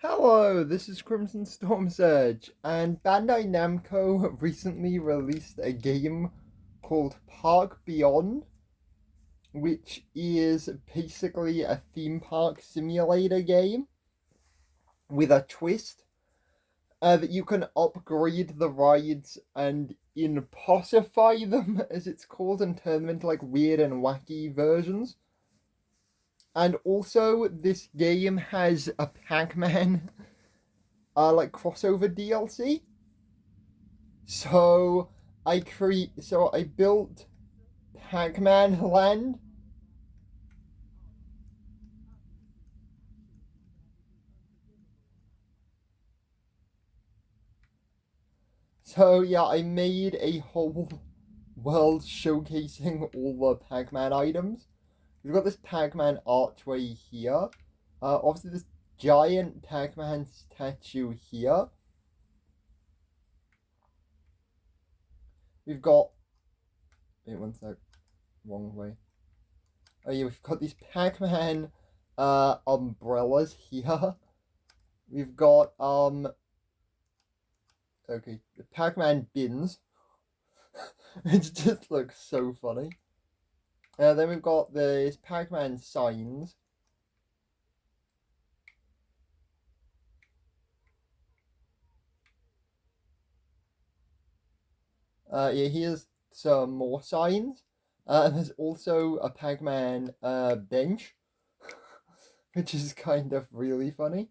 Hello, this is Crimson Storm Surge, and Bandai Namco recently released a game called Park Beyond, which is basically a theme park simulator game with a twist that you can upgrade the rides and impossify them, as it's called, and turn them into like weird and wacky versions. And also, this game has a Pac-Man like crossover DLC. So I built Pac-Man Land. So yeah, I made a whole world showcasing all the Pac-Man items. We've got this Pac-Man archway here. Obviously this giant Pac-Man statue here. We've got wait one sec, wrong way. Oh yeah, we've got these Pac-Man umbrellas here. We've got okay, the Pac-Man bins. It just looks so funny. Then we've got the Pac-Man signs. Yeah, here's some more signs. And there's also a Pac-Man bench, which is kind of really funny.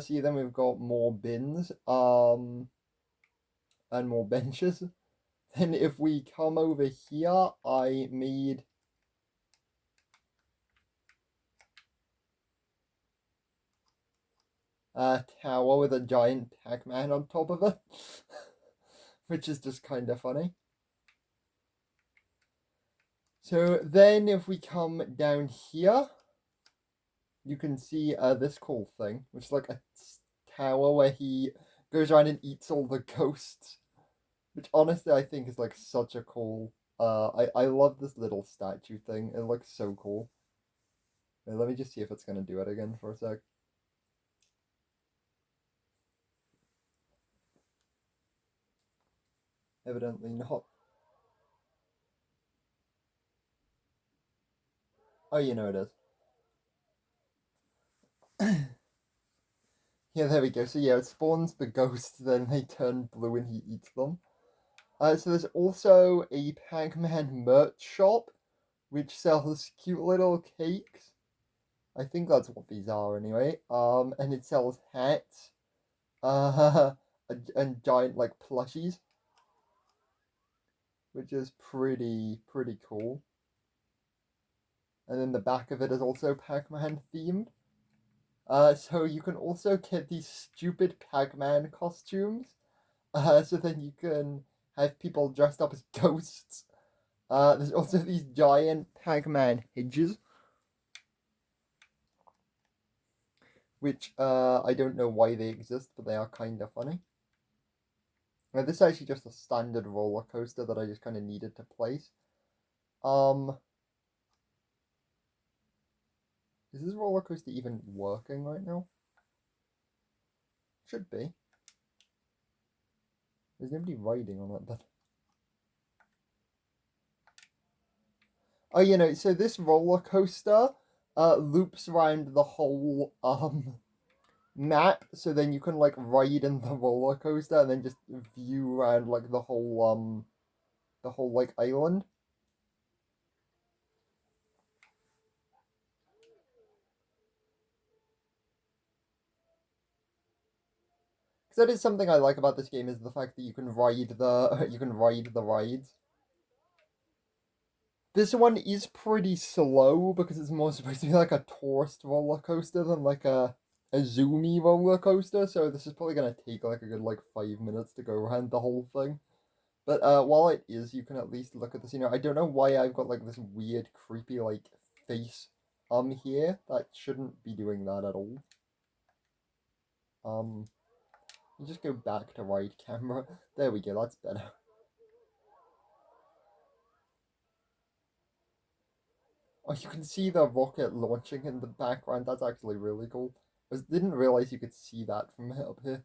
See, then we've got more bins, and more benches. Then if we come over here, I made a tower with a giant Pac-Man on top of it, which is just kind of funny. So then if we come down here, you can see this cool thing, which is like a tower where he goes around and eats all the ghosts, which honestly I think is like such a cool. I love this little statue thing. It looks so cool. Wait, let me just see if it's gonna do it again for a sec. Evidently not. Oh, you know it is. Yeah, there we go. So yeah, it spawns the ghosts, then they turn blue and he eats them. So there's also a Pac-Man merch shop, which sells cute little cakes. I think that's what these are anyway. And it sells hats, uh, and giant like plushies, which is pretty cool. And then the back of it is also Pac-Man themed. So you can also get these stupid Pac-Man costumes. So then you can have people dressed up as ghosts. There's also these giant Pac-Man hedges, which I don't know why they exist, but they are kind of funny. Now, this is actually just a standard roller coaster that I just kind of needed to place. Um, is this roller coaster even working right now? Should be. There's nobody riding on it, but oh, so this roller coaster loops around the whole map, so then you can like ride in the roller coaster and then just view around like the whole like island. Because that is something I like about this game, is the fact that you can ride the you can ride the rides. This one is pretty slow because it's more supposed to be like a tourist roller coaster than like a zoomy roller coaster. So this is probably gonna take like a good like 5 minutes to go around the whole thing. But while it is, you can at least look at this. I don't know why I've got like this weird, creepy like face here. That shouldn't be doing that at all. Um, you just go back to right camera. There we go. That's better. Oh, you can see the rocket launching in the background. That's actually really cool. I didn't realize you could see that from up here.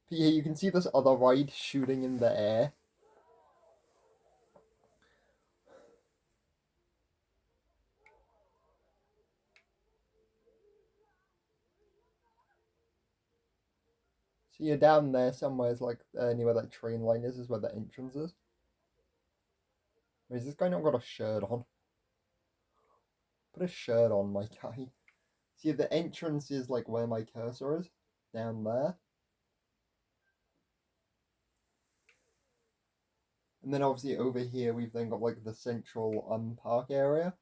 But yeah, you can see this other ride shooting in the air. So you're down there somewhere, it's like near where that train line is where the entrance is. Or is this guy not got a shirt on? Put a shirt on, my guy. See, the entrance is like where my cursor is, down there. And then obviously over here we've then got like the central park area.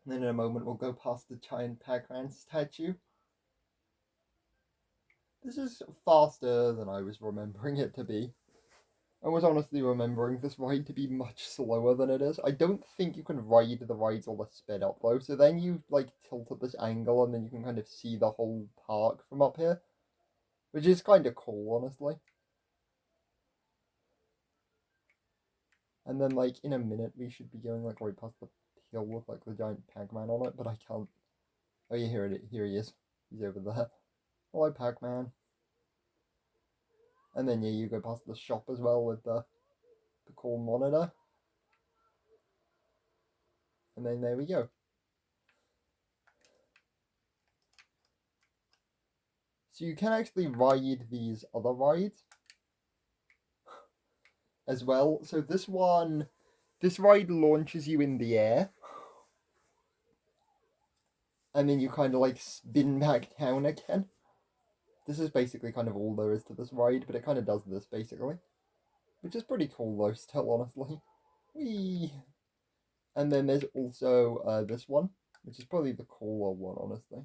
And then in a moment we'll go past the giant Pac-Man statue. This is faster than I was remembering it to be. I was honestly remembering this ride to be much slower than it is. I don't think you can ride the rides all the sped up though. So then you like tilt at this angle and then you can kind of see the whole park from up here. Which is kind of cool, honestly. And then like in a minute we should be going like right past the hill with like the giant Pac-Man on it, but I can't. Oh yeah, here he is. He's over there. Hello, Pac-Man. And then yeah, you go past the shop as well with the cool monitor. And then there we go. So you can actually ride these other rides as well. So this ride launches you in the air. And then you kind of like spin back down again. This is basically kind of all there is to this ride, but it kind of does this basically. Which is pretty cool though, still, honestly. Whee! And then there's also this one, which is probably the cooler one, honestly.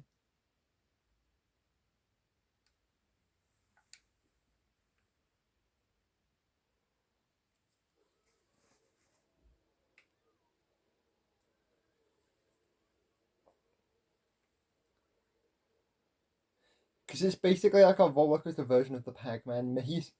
Because it's basically like a roller coaster version of the Pac-Man maze.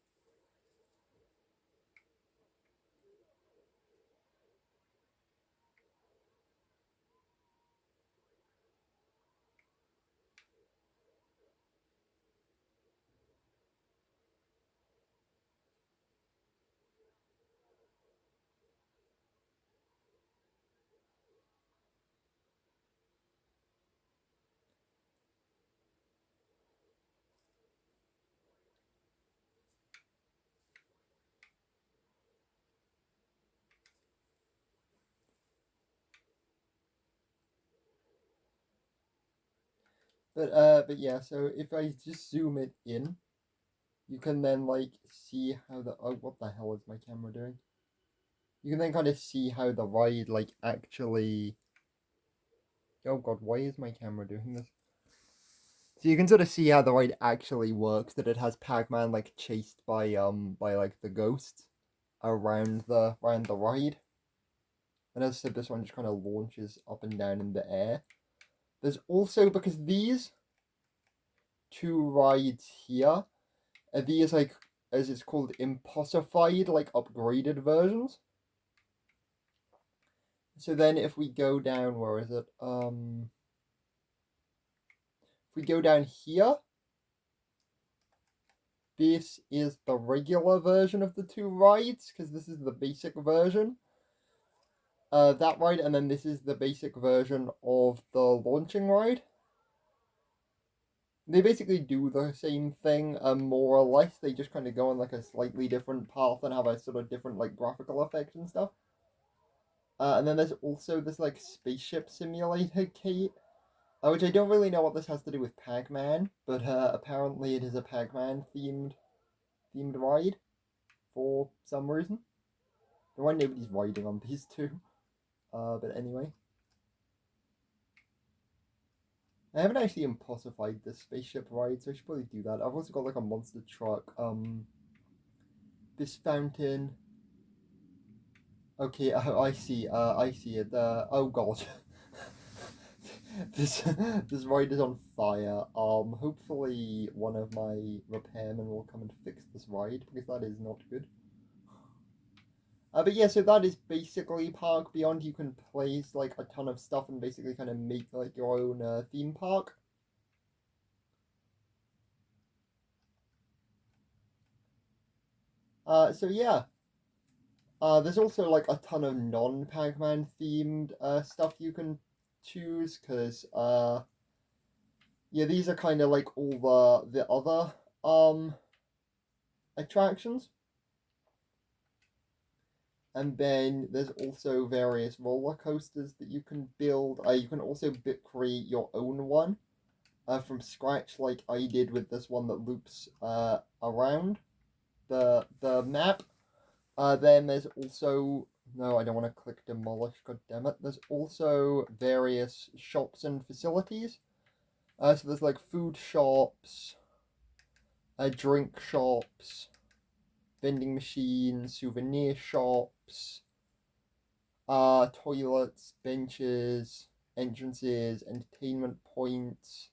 But yeah, so if I just zoom it in, you can then like see how the what the hell is my camera doing? You can then kind of see how the ride like actually. Oh god, why is my camera doing this? So you can sort of see how the ride actually works. That it has Pac-Man like chased by like the ghosts around the ride. And as I said, this one just kind of launches up and down in the air. There's also, because these two rides here are these like, as it's called, impossified, like upgraded versions. So then if we go down, where is it? If we go down here, this is the regular version of the two rides, because this is the basic version. That ride, and then this is the basic version of the launching ride. They basically do the same thing, more or less. They just kind of go on like a slightly different path and have a sort of different like graphical effect and stuff. And then there's also this like spaceship simulator key, which I don't really know what this has to do with Pac-Man, but apparently it is a Pac-Man themed ride for some reason. I don't know why nobody's riding on these two. But anyway. I haven't actually impossified this spaceship ride, so I should probably do that. I've also got like a monster truck. This fountain. Okay, I see. I see it. Oh god, this ride is on fire. Hopefully one of my repairmen will come and fix this ride because that is not good. But yeah, so that is basically Park Beyond. You can place like a ton of stuff and basically kind of make like your own theme park. So yeah. There's also like a ton of non-Pac-Man themed stuff you can choose because yeah, these are kind of like all the other attractions. And then there's also various roller coasters that you can build. You can also create your own one from scratch, like I did with this one that loops around the map. Then there's also no, I don't want to click demolish. God damn it! There's also various shops and facilities. So there's like food shops, drink shops, vending machines, souvenir shops, toilets, benches, entrances, entertainment points,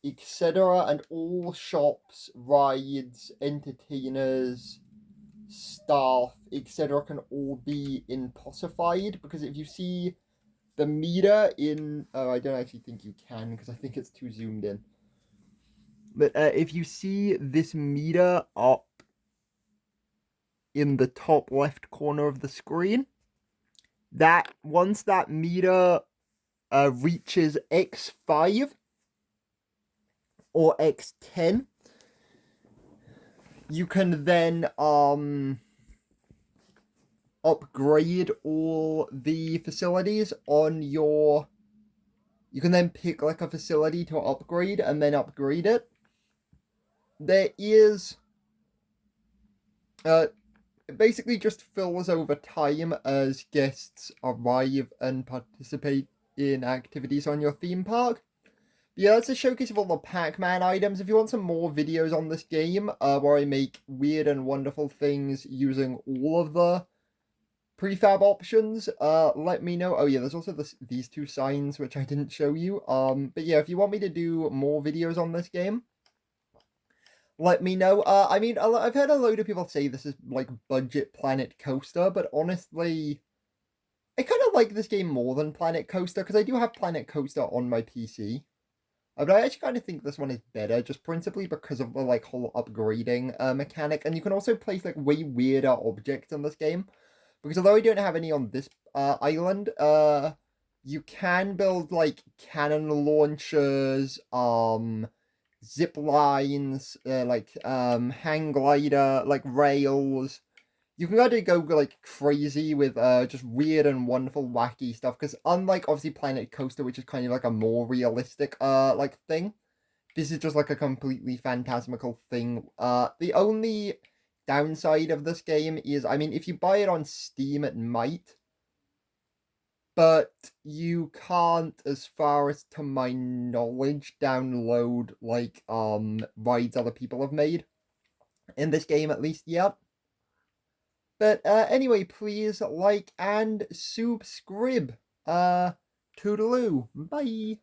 etc. And all shops, rides, entertainers, staff, etc. can all be impossified because if you see the meter in, oh, I don't actually think you can because I think it's too zoomed in. But if you see this meter up in the top left corner of the screen, that once that meter reaches X5 or X10, you can then upgrade all the facilities on your. You can then pick like a facility to upgrade and then upgrade it. There is it basically just fills over time as guests arrive and participate in activities on your theme park. Yeah, that's a showcase of all the Pac-Man items. If you want some more videos on this game, where I make weird and wonderful things using all of the prefab options, let me know. Oh yeah, there's also these two signs, which I didn't show you. But yeah, if you want me to do more videos on this game, let me know. I mean, I've heard a load of people say this is like budget Planet Coaster, but honestly, I kind of like this game more than Planet Coaster because I do have Planet Coaster on my PC. But I actually kind of think this one is better, just principally because of the like whole upgrading mechanic, and you can also place like way weirder objects in this game. Because although I don't have any on this island, you can build like cannon launchers, zip lines, like hang glider, like rails. You can kind of go like crazy with just weird and wonderful wacky stuff because unlike obviously Planet Coaster, which is kind of like a more realistic like thing, this is just like a completely phantasmical thing. The only downside of this game is, I mean, if you buy it on Steam it might, but you can't, as far as to my knowledge, download like rides other people have made in this game at least yet. But anyway, please like and subscribe. Toodaloo. Bye.